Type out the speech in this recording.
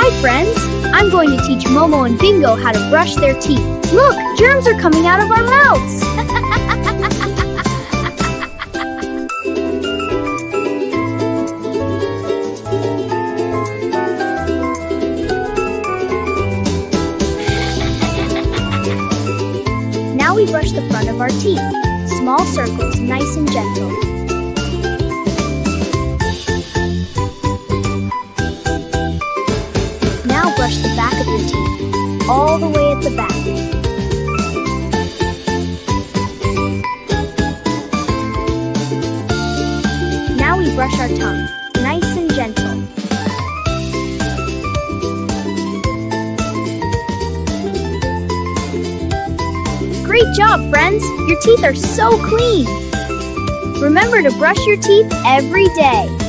Hi friends! I'm going to teach Momo and Bingo how to brush their teeth. Look, germs are coming out of our mouths! Now we brush the front of our teeth. Small circles, nice and gentle. Now brush the back of your teeth, all the way at the back. Now we brush our tongue, nice and gentle. Great job, friends! Your teeth are so clean! Remember to brush your teeth every day.